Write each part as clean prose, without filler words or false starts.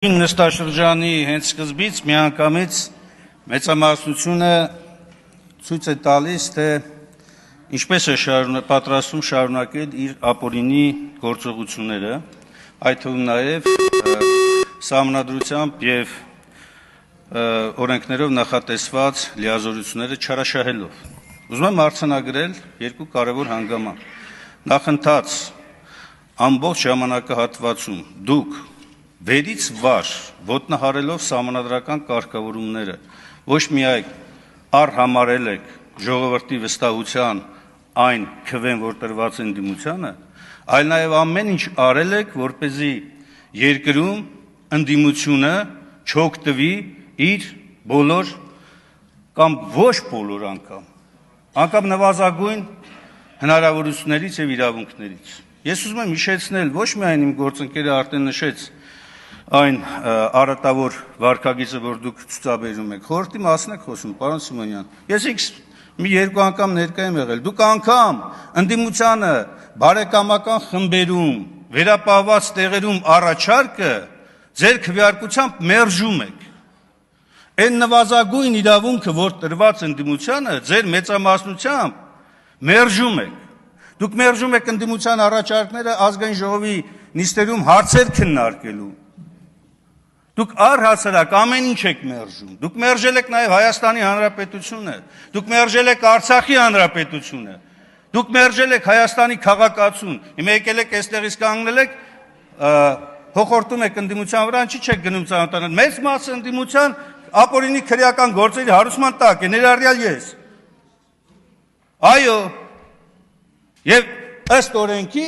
Նստաշրջանի հենց սկզբից միանգամից մեծամասնությունը ցույց է տալիս, թե ինչպես է պատրաստվում շարունակել իր ապօրինի գործողությունները, այդ թվում նաև սահմանադրությամբ եւ օրենքներով նախատեսված լիազորությունները չարաշահելով։ Ուզում եմ արձանագրել երկու կարևոր հանգամանք։ Նախընթաց ամբողջ ժամանակահատվածում դուք վերից վար ոտնահարելով սահմանադրական կարգավորումները ոչ միայն արհամարել եք ժողովրդի վստահության այն քվեն, որ տրված են ընդդիմությանը, այլ նաև ամեն ինչ արել եք, որպեսզի երկրում ընդդիմությունը չօգտվի իր բոլոր կամ ոչ բոլոր անգամ նվազագույն հնարավորություններից եւ իրավունքներից։ Ես ուզում եմ հիշեցնել ոչ միայն իմ գործընկերը արդեն նշեց այն արատավոր վարքագիծը, որ դուք ցուցաբերում եք, խորհրդի մասն եք խոսում, պարոն Սիմոնյան։ Ես մի երկու անգամ ներկա եմ եղել։ Դուք անգամ ընդդիմությանը բարեկամական խմբերում, վերապահված տեղերում առաջարկը ձեր քվեարկությամբ մերժում եք։ Այն նվազագույն իրավունքը, որ տրված ընդդիմությանը, ձեր մեծամասնությամբ մերժում եք։ Դուք մերժում եք ընդդիմության առաջարկները ազգային ժողովի նիստերում հարցեր քննարկելու։ Դուք առհասարակ ամեն ինչ եք մերժում։ Դուք մերժել եք նաև Հայաստանի Հանրապետությունը, դուք մերժել եք Արցախի Հանրապետությունը, դուք մերժել եք Հայաստանի քաղաքացուն։ Հիմա եկել եք այստեղից կանգնել եք, հոխորտում եք ընդդիմության վրա, ինչի՞ չեք գնում ծանոթանալ։ Մեծ մասը ընդդիմության ապօրինի քրեական գործերի հարուցման տակ է, ներառյալ ես։ Այո, եւ ըստ օրենքի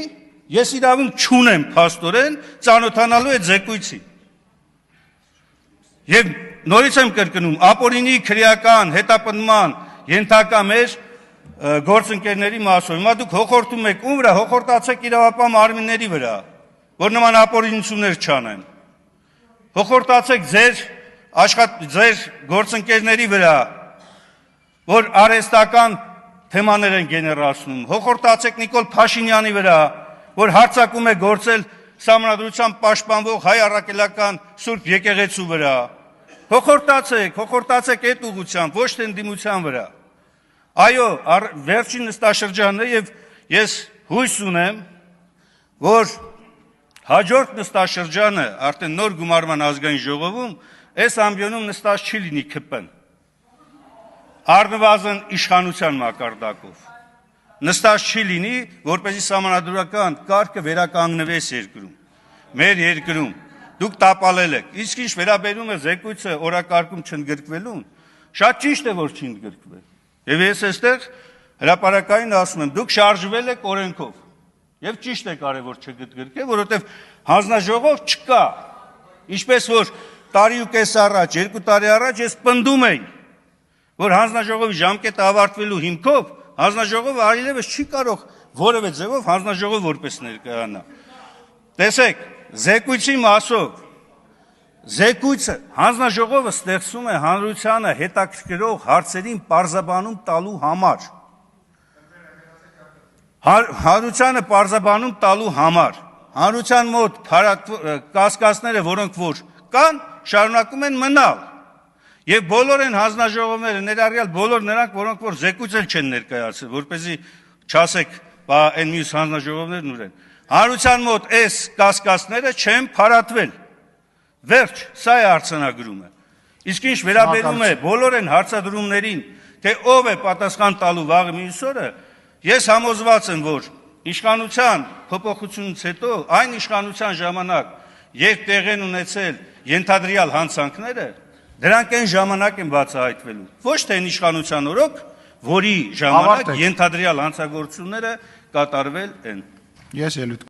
ես իրավունք չունեմ փաստորեն ծանոթանալու այդ զեկույցին։ Եվ նորից եմ կրկնում, ապօրինի քրեական հետապնդման ենթակա մեր գործընկերների մասով։ Հիմա դուք հոխորտում եք ում վրա, հոխորտացեք իրավապահ մարմինների վրա, որ նման ապօրինություններ չանեն։ Հոխորտացեք ձեր գործընկերների վրա, որ արհեստական թեմաներ են գեներացնում։ Հոխորտացեք Նիկոլ Փաշինյանի վրա, որ հարձակում է գործել սահմանադրությամբ պաշտպանվող հայ առաքելական Սուրբ եկեղեցու վրա։ Հոխորտացեք այդ ուղղությամբ, ոչ թե ընդդիմության վրա։ Այո, վերջին նստաշրջանն է եւ ես հույս ունեմ, որ հաջորդ նստաշրջանը արդեն նոր գումարման ազգային ժողովում այս ամբիոնում նստած չի լինի ԿՊ-ն։ Առնվազն իշխանության մակարդակով նստած չի լինի, որպեսզի սահմանադրական կարգը վերականգնվես երկրում, մեր երկրում, դուք տապալել եք, իսկ ինչ վերաբերում է զեկույցը օրակարգում չընդգրկվելուն, շատ ճիշտ է, որ չի ընդգրկվել, եւ ես այստեղ հրապարակային ասում եմ, դուք շարժվել եք օրենքով, եւ ճիշտ է կարևոր չընդգրկել, որովհետեւ հանձնաժողով չկա, ինչպես որ տարի ու կես առաջ, 2 տարի առաջ ես պնդում էի, որ հանձնաժողովի ժամկետը ավարտվելու հիմքով հանձնաժողովը այլևս չի կարող որևէ ձևով հանձնաժողով որպես ներկայանա։ Տեսեք, զեկույցի մասով զեկույցը հանձնաժողովը ստեղծում է հանրությանը հետաքրքրող հարցերին պարզաբանում տալու համար։ Հանրությանը պարզաբանում տալու համար։ Հանրության մոտ կասկածները, որոնք որ կան, շարունակում են մնալ։ Եվ բոլոր են հանձնաժողովները, ներառյալ բոլոր նրանք, որոնք որ զեկույց էլ չեն ներկայացրել, որպեսզի չասեք, այն մյուս հանձնաժողովներն ուր են։ Հանրության մոտ այս կասկածները չեն փարատվել։ Վերջ, սա է արձանագրումը։ Իսկ ինչ վերաբերում է բոլոր են հարցադրումներին, թե ով է պատասխան տալու վաղը մյուս օրը, ես համոզված եմ, որ իշխանության փոփոխությունից հետո այն իշխանության ժամանակ, երբ տեղ են ունեցել ենթադրյալ հանցանքները, դրանք այն ժամանակ են բացահայտվելու, ոչ թե այն իշխանության օրոք, որի ժամանակ ենթադրյալ հանցագործությունները կատարվել են։ Ես ելույթ